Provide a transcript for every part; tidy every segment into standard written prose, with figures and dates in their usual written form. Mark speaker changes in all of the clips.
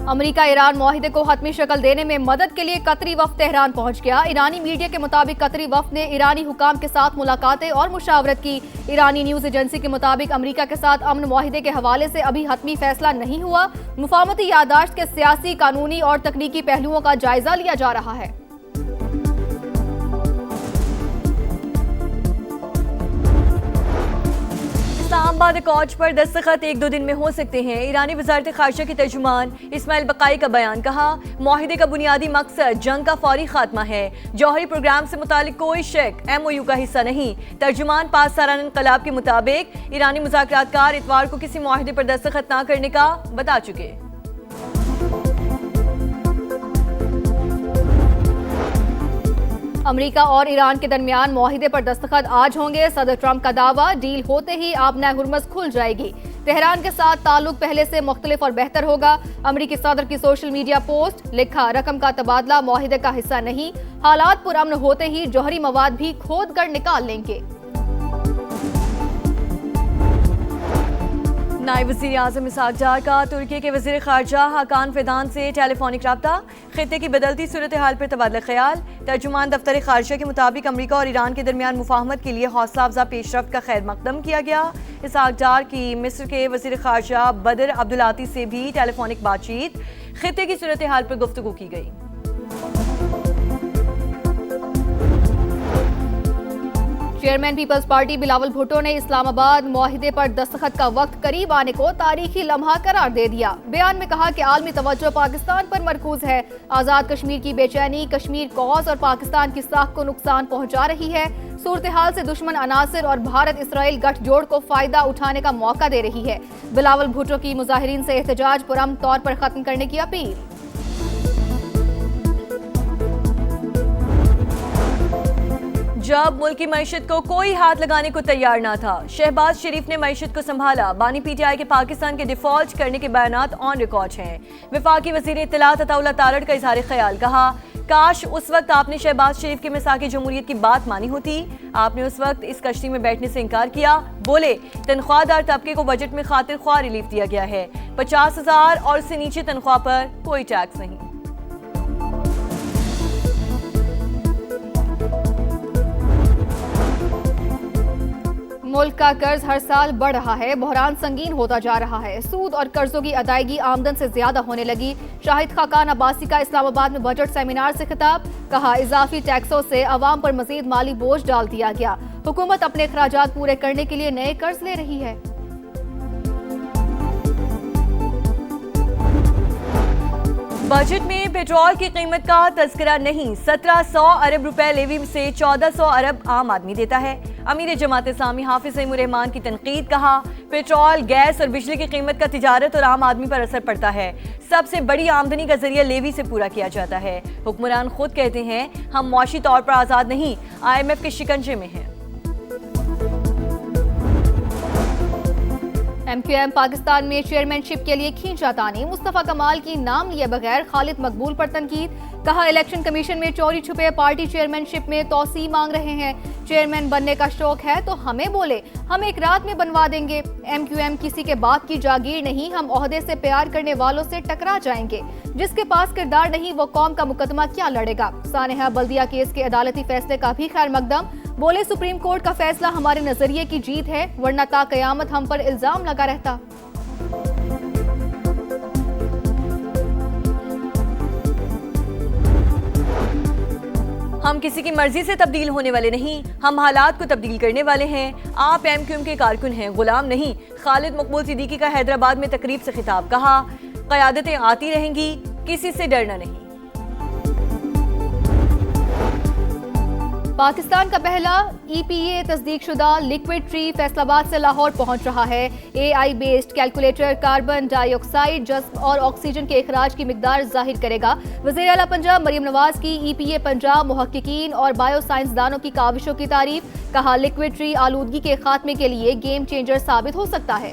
Speaker 1: America Iran मुआहिदे को हतमी शक्ल देने में मदद के लिए कतरी वफ्द तेहरान पहुंच गया। ईरानी मीडिया के मुताबिक कतरी वफ्द ने ईरानी हुकाम के साथ मुलाकातें और मुशावरत की। ईरानी न्यूज एजेंसी के मुताबिक अमेरिका के साथ अमन मुआहिदे के हवाले से अभी हतमी फैसला नहीं हुआ। मुफाहमती यादाश्त के सियासी, कानूनी और तकनीकी पहलुओं का जायजा लिया जा रहा है। इस्लामाबाद अकॉर्ड पर दस्तखत 1-2 दिन में हो सकते हैं। ईरानी वज़ारत ख़ारिजा के तर्जुमान इस्माइल बक़ाई का बयान। कहा, मुआहिदे का बुनियादी मकसद जंग का फौरी खात्मा है। जौहरी प्रोग्राम से मुतालिक कोई शक MOU का हिस्सा नहीं। तर्जुमान पासदारान इनक़लाब के मुताबिक ईरानी मुज़ाकरातकार इतवार को किसी मुआहिदे पर दस्तखत न करने का बता चुके। अमेरिका और ईरान के दरमियान मुआहिदे पर दस्तखत आज होंगे। सदर ट्रंप का दावा, डील होते ही आबना हुर्मज़ खुल जाएगी। तेहरान के साथ ताल्लुक पहले से मुख्तलिफ और बेहतर होगा। अमेरिकी सदर की सोशल मीडिया पोस्ट। लिखा, रकम का तबादला मुआहिदे का हिस्सा नहीं। हालात पुरअमन होते ही जौहरी मवाद भी खोद कर निकाल लेंगे। नायब वज़ीर आज़म इसहाक डार का तुर्की के वज़ीर ख़ारजा हाकान फिदान से टेलीफोनिक रब्ता। खित्ते की बदलती सूरत हाल पर तबादला ख्याल। तर्जुमान दफ्तर ख़ारजा के मुताबिक अमरीका और ईरान के दरमियान मुफाहमत के लिए हौसला अफजा पेशरफ्त का खैर मकदम किया गया। इसहाक डार की मिस्र के वज़ीर ख़ारजा बदर अब्दुलाती से भी टेलीफोनिक बातचीत। खित्ते की सूरत हाल पर गुफ्तगू की गई। चेयरमैन पीपल्स पार्टी बिलावल भुट्टो ने इस्लामाबाद मुआहिदे पर दस्तखत का वक्त करीब आने को तारीखी लम्हा करार दे दिया। बयान में कहा कि आलमी तवज्जो पाकिस्तान पर मरकूज है। आज़ाद कश्मीर की बेचैनी कश्मीर कॉज और पाकिस्तान की साख को नुकसान पहुंचा रही है। सूरत हाल से दुश्मन अनासिर और भारत इसराइल गठजोड़ को फायदा उठाने का मौका दे रही है। बिलावल भुट्टो की मुजाहिरीन से एहतजाज पुरअमन तौर पर खत्म करने की अपील। जब मुल्क की मईशत को कोई हाथ लगाने को तैयार ना था, शहबाज शरीफ ने मईशत को संभाला। बानी PTI के पाकिस्तान के डिफॉल्ट करने के बयानात ऑन रिकॉर्ड हैं। वफाकी वज़ीर इत्तलात अताउल्लाह तारड़ का इज़हार ख्याल। कहा, काश उस वक्त आपने शहबाज शरीफ के मिसाक़े जमहूरियत की बात मानी होती। आपने उस वक्त इस कश्ती में बैठने से इनकार किया। बोले, तनख्वाहदार तबके को बजट में खातिर ख्वाह रिलीफ दिया गया है। 50,000 और उससे नीचे तनख्वाह पर कोई टैक्स नहीं। मुल्क का कर्ज हर साल बढ़ रहा है। बहरान संगीन होता जा रहा है। सूद और कर्जों की अदायगी आमदन से ज्यादा होने लगी। शाहिद खाकान अब्बासी का इस्लामाबाद में बजट सेमिनार से खिताब। कहा, इजाफी टैक्सों से अवाम पर मजीद माली बोझ डाल दिया गया। हुकूमत अपने अखराजात पूरे करने के लिए नए कर्ज ले रही है। बजट में पेट्रोल की कीमत का तज़किरा नहीं। 1700 अरब रुपए लेवी से 1400 अरब आम आदमी देता है। अमीर जमात इस्लामी हाफिज तैमूर रहमान की तनकीद। कहा, पेट्रोल, गैस और बिजली की कीमत का तिजारत और आम आदमी पर असर पड़ता है। सबसे बड़ी आमदनी का जरिया लेवी से पूरा किया जाता है। हुक्मरान खुद कहते हैं, हम मुआशी तौर पर आज़ाद नहीं, IMF के शिकंजे में हैं। MQM पाकिस्तान में चेयरमैनशिप के लिए खींचातानी। मुस्तफा कमाल की नाम लिए बगैर खालिद मकबूल पर तनकीद। कहा, इलेक्शन कमीशन में चोरी छुपे पार्टी चेयरमैनशिप में तौसी मांग रहे हैं। चेयरमैन बनने का शौक है तो हमें बोले, हम एक रात में बनवा देंगे। MQM किसी के बाप की जागीर नहीं, हम ओहदे से प्यार करने वालों से टकरा जाएंगे। जिसके पास किरदार नहीं वो कौम का मुकदमा क्या लड़ेगा। सानेहा बल्दिया केस के अदालती फैसले का भी खैर मकदम। बोले, सुप्रीम कोर्ट का फैसला हमारे नजरिए की जीत है, वरना ता कयामत हम पर इल्जाम लगा रहता। हम किसी की मर्जी से तब्दील होने वाले नहीं, हम हालात को तब्दील करने वाले हैं। आप MQM के कारकुन हैं, गुलाम नहीं। खालिद मकबूल सिद्दीकी का हैदराबाद में तकरीब से खिताब। कहा, क़यादतें आती रहेंगी, किसी से डरना नहीं। पाकिस्तान का पहला EPA तस्दीक शुदा लिक्विड ट्री फैसलाबाद से लाहौर पहुंच रहा है। AI based calculator carbon dioxide, जज्ब और ऑक्सीजन के अखराज की मिकदार जाहिर करेगा। वज़ीर आला पंजाब मरियम नवाज की EPA पंजाब मुहक्किकीन और बायो साइंसदानों की काविशों की तारीफ। कहा, लिक्विड ट्री आलूदगी के खात्मे के लिए गेम चेंजर साबित हो सकता है।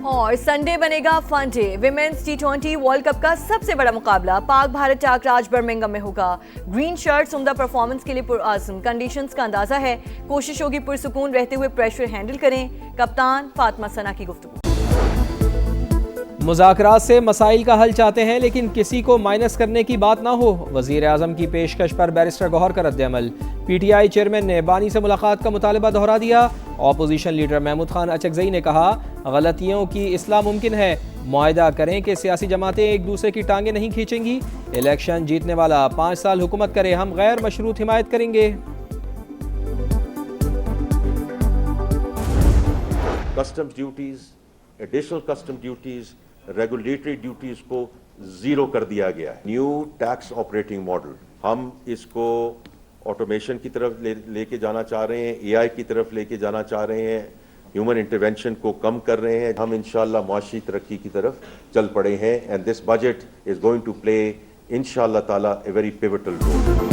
Speaker 2: और संडे बनेगा fun day. Women's T20 world cup का सबसे बड़ा मुकाबला पाक भारत टाकराज बर्मिंघम में होगा। ग्रीन शर्ट्स उम्दा परफॉर्मेंस के लिए पुरआज़म, कंडीशंस का अंदाजा है। कोशिश होगी पुरसुकून रहते हुए प्रेशर हैंडल करें। कप्तान फातिमा सना की गुफ्तगू।
Speaker 3: मुज़ाकरात से मसाइल का हल चाहते हैं लेकिन किसी को माइनस करने की बात ना हो। वज़ीर आज़म की पेशकश पर बैरिस्टर गौहर का रद्द-ए-अमल। PTI चेयरमैन ने बानी से मुलाकात का मुतालबा दोहरा दिया। ऑपोजिशन लीडर महमूद खान अचकज़ई ने कहा गलतियों की इस्लाह मुमकिन है, मुआहदा करें कि सियासी जमातें एक दूसरे की टांगें नहीं खींचेंगी। इलेक्शन जीतने वाला 5 साल हुकूमत करे, हम गैर मशरूत हिमायत करेंगे।
Speaker 4: Customs duties, additional custom duties, regulatory duties को जीरो कर दिया गया है। न्यू टैक्स ऑपरेटिंग मॉडल, हम इसको ऑटोमेशन की तरफ लेके जाना चाह रहे हैं, AI की तरफ लेके जाना चाह रहे हैं, ह्यूमन इंटरवेंशन को कम कर रहे हैं। हम इंशाल्लाह मुआशी तरक्की की तरफ चल पड़े हैं and this budget is going to play इंशाल्लाह ताला ए वेरी पिवटल रोल।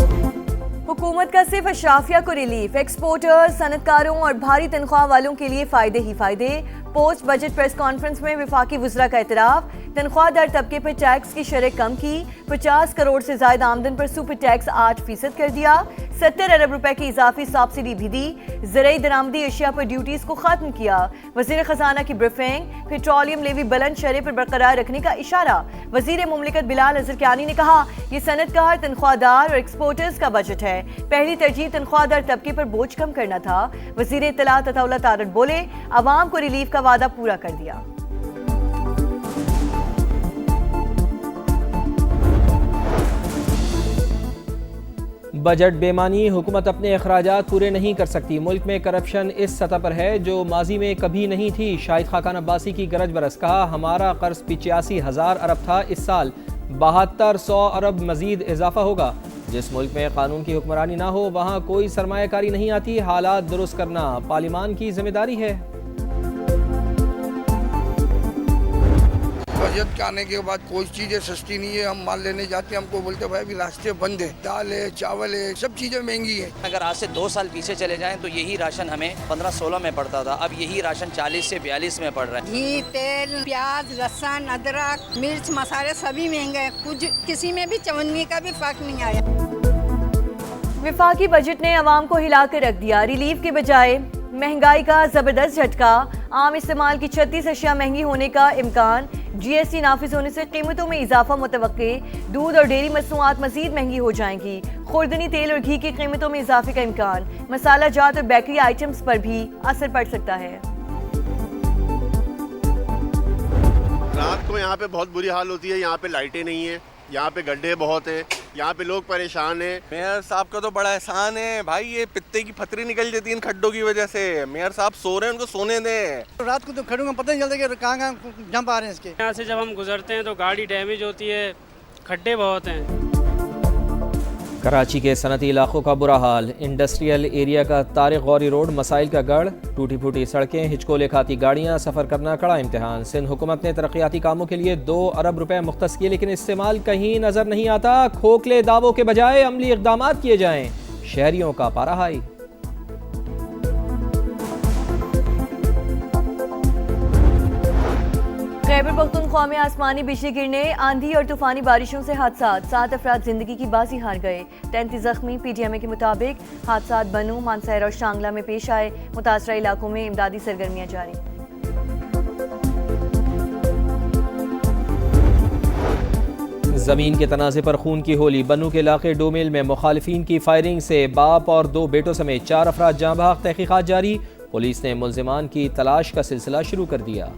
Speaker 2: हुकूमत का सिर्फ अशराफिया को रिलीफ, एक्सपोर्टर्स, सनतकारों और भारी तनख्वाह वालों के लिए फायदे ही फायदे। पोस्ट बजट प्रेस कॉन्फ्रेंस में विफाकी वज़रा का एतराफ, तनख्वाह दर तबके पर टैक्स की शरह कम की। 50 करोड़ से ज्यादा आमदन पर सुपर टैक्स 8% कर दिया। 70 अरब रुपए की इजाफी सब्सिडी भी दी। ज़राई दरामदी अशिया पर ड्यूटीज को खत्म किया। वज़ीर खजाना की ब्रीफिंग, पेट्रोलियम लेवी बुलंद शरह पर बरकरार रखने का इशारा। वज़ीर मुमलिकत बिलाल अज़रकानी ने कहा यह सनतकार, तनख्वाहदार और एक्सपोर्टर्स का बजट है। पहली तरजीह तनख्वाहदार तबके पर बोझ कम करना था। वज़ीर इत्तलात अताउल्लाह तारड़ बोले अवाम को रिलीफ का वादा पूरा कर दिया।
Speaker 3: बजट बेमानी, हुकूमत अपने अखराजात पूरे नहीं कर सकती। मुल्क में करप्शन इस सतह पर है जो माजी में कभी नहीं थी। शाहिद खाकान अब्बासी की गरज बरस, कहा हमारा कर्ज 85,000 अरब था, इस साल 7200 अरब मजीद इजाफा होगा। जिस मुल्क में कानून की हुक्मरानी ना हो वहाँ कोई सरमायाकारी नहीं आती। हालात दुरुस्त करना पार्लिमान की जिम्मेदारी है।
Speaker 5: बजट के आने के बाद कोई चीज़ें सस्ती नहीं है। हम माल लेने जाते हैं, हमको बोलते भाई अभी रास्ते बंद है, दाल है, चावल है, सब चीज़ें महंगी है।
Speaker 6: अगर आज से 2 साल पीछे चले जाएं तो यही राशन हमें 15-16 में पड़ता था, अब यही राशन 40 से 42 में पड़ रहा है।
Speaker 7: घी, तेल, प्याज, लहसुन, अदरक, मिर्च, मसाले सभी महंगे हैं। कुछ किसी में भी चवन्नी का भी फर्क नहीं आया।
Speaker 2: विफाकी बजट ने अवाम को हिला कर रख दिया। रिलीफ के बजाय महंगाई का जबरदस्त झटका। आम इस्तेमाल की 36 अशिया महंगी होने का इम्कान। GST नाफिज होने से कीमतों में इजाफा मुतवक्के। दूध और डेयरी मसनूआत मजीद महंगी हो जाएंगी। खुर्दनी तेल और घी की कीमतों में इजाफे का इम्कान। मसाला जात और बेकरी आइटम्स पर भी असर पड़ सकता है।
Speaker 8: रात को यहाँ पे बहुत बुरी हाल होती है। यहाँ पे लाइटें नहीं है, यहाँ पे गड्ढे बहुत हैं, यहाँ पे लोग परेशान हैं।
Speaker 9: मेयर साहब का तो बड़ा एहसान है भाई, ये पित्ते की फतरी निकल जाती है इन खड्डों की वजह से। मेयर साहब सो रहे हैं, उनको सोने दें।
Speaker 10: रात को तो खड़ों का पता नहीं चलता कि कहाँ कहाँ जंप आ रहे हैं इसके।
Speaker 11: यहाँ से जब हम गुजरते हैं तो गाड़ी डैमेज होती है, खड्डे बहुत हैं।
Speaker 3: कराची के सनती इलाकों का बुरा हाल। इंडस्ट्रियल एरिया का तारिक गौरी रोड मसाइल का गढ़। टूटी फूटी सड़कें, हिचकोले खाती गाड़ियां, सफ़र करना कड़ा इम्तिहान। सिंध हुकूमत ने तरक्याती कामों के लिए 2 अरब रुपए मुख्तस किए लेकिन इस्तेमाल कहीं नजर नहीं आता। खोखले दावों के बजाय अमली इक़दामात किए जाएं, शहरियों का पारा हाई।
Speaker 2: खैबर पख्तूनख्वा में आसमानी बिजली गिरने, आंधी और तूफानी बारिशों से हादसात। 7 अफराद जिंदगी की बाजी हार गए, 33 जख्मी। PTMA के मुताबिक हादसात बनू, मानसहरा और शांगला में पेश आए। मुतासरा इलाकों में इमदादी सरगर्मियां जारी।
Speaker 3: जमीन के तनाज़े पर खून की होली। बनू के इलाके डोमिल में मुखालिफिन की फायरिंग से बाप और 2 बेटों समेत 4 अफराद जाँ बहक। तहकीकात जारी, पुलिस ने मुल्जिमान की तलाश का सिलसिला शुरू कर दिया।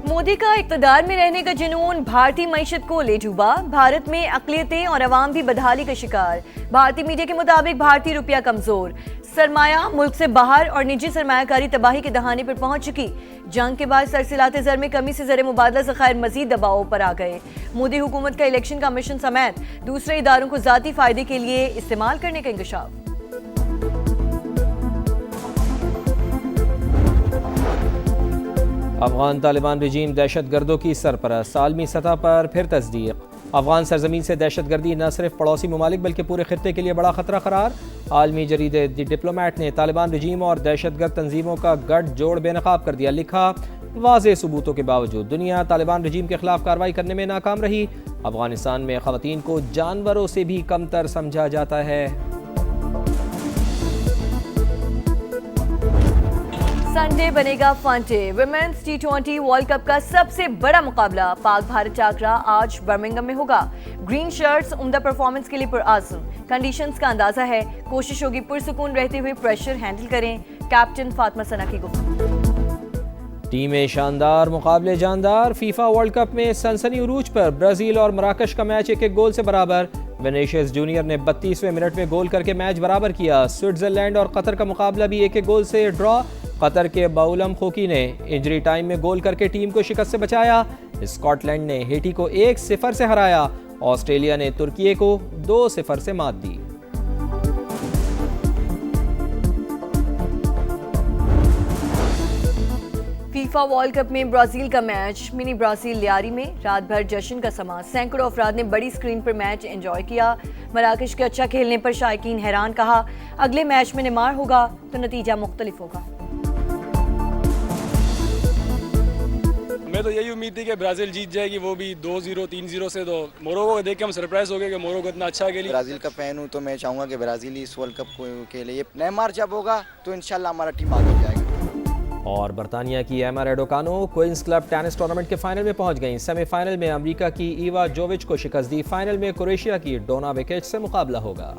Speaker 2: मोदी का इक़्तिदार में रहने का जुनून भारतीय मईशत को ले डूबा। भारत में अक़लियतें और अवाम भी बदहाली का शिकार। भारतीय मीडिया के मुताबिक भारतीय रुपया कमजोर, सरमाया मुल्क से बाहर और निजी सरमायाकारी तबाही के दहाने पर पहुंच चुकी। जंग के बाद सरसिलाते ज़र में कमी से ज़र मुबादला ज़खायर मजीद दबाव पर आ गए। मोदी हुकूमत का इलेक्शन कमीशन समेत दूसरे इदारों को ज़ाती फ़ायदे के लिए इस्तेमाल करने का इंकशाफ।
Speaker 3: अफगान तालिबान रजीम दहशत गर्दों की सरपरस्त, आलमी सतह पर फिर तस्दीक। अफगान सरजमीन से दहशतगर्दी न सिर्फ पड़ोसी ममालिक बल्कि पूरे खित्ते के लिए बड़ा खतरा करार। आलमी जरीदे द डिप्लोमेट ने तालिबान रजीम और दहशतगर्द तंजीमों का गठ जोड़ बेनकाब कर दिया। लिखा, वाज़ेह सबूतों के बावजूद दुनिया तालिबान रजीम के खिलाफ कार्रवाई करने में नाकाम रही। अफगानिस्तान में ख़वातीन को जानवरों से भी कमतर समझा जाता है।
Speaker 2: संडे बनेगा fun day. Women's T20 world cup का सबसे बड़ा मुकाबला पाक भारत टाकरा आज बर्मिंघम में होगा। ग्रीन शर्ट्स उम्दा परफॉर्मेंस के लिए पुरआज़म। कंडीशंस का अंदाजा है, कोशिश होगी पुरसुकून रहते हुए प्रेशर हैंडल करें। कैप्टन फातिमा सना की गुफ्तगू।
Speaker 3: टीमें शानदार, मुकाबले जानदार। फीफा वर्ल्ड कप में सनसनी उरूज पर ब्राजील और मराकश का मैच 1-1 गोल से बराबर। विनीशियस जूनियर ने 32वें मिनट में गोल करके मैच बराबर किया। स्विट्जरलैंड और कतर का मुकाबला भी 1-1 गोल से ड्रॉ। कतर के बाउलम खोकी ने इंजरी टाइम में गोल करके टीम को शिकस्त से बचाया। स्कॉटलैंड ने हेटी को 1-0 से हराया। ऑस्ट्रेलिया ने तुर्की को 2-0 से मात दी।
Speaker 2: फीफा वर्ल्ड कप में ब्राजील का मैच मिनी ब्राजील लियारी में रात भर जश्न का समा। सैकड़ों अफराद ने बड़ी स्क्रीन पर मैच एंजॉय किया। मराकश के अच्छा खेलने पर शायकीन हैरान। कहा, अगले मैच में नेमार होगा तो नतीजा मुख्तलिफ होगा।
Speaker 11: हमें तो यही उम्मीद थी कि ब्राज़ील जीत जाएगी, वो भी 2-0 3-0 से। तो मोरक्को को देख के हम सरप्राइज हो गए कि मोरक्को इतना अच्छा खेली।
Speaker 12: ब्राज़ील का फैन हूँ तो मैं चाहूँगा कि ब्राज़ील इस वर्ल्ड कप के लिए नेमार जब होगा तो इंशाल्लाह हमारा टीम आगे जाएगा।
Speaker 3: और बरतानिया की एमा रेडोकानो क्वींस क्लब टेनिस टूर्नामेंट के फाइनल में पहुंच गईं। सेमीफाइनल में अमेरिका की ईवा जोविच को शिकस्त दी। फाइनल में क्रोएशिया की डोना वेकेच से मुकाबला होगा।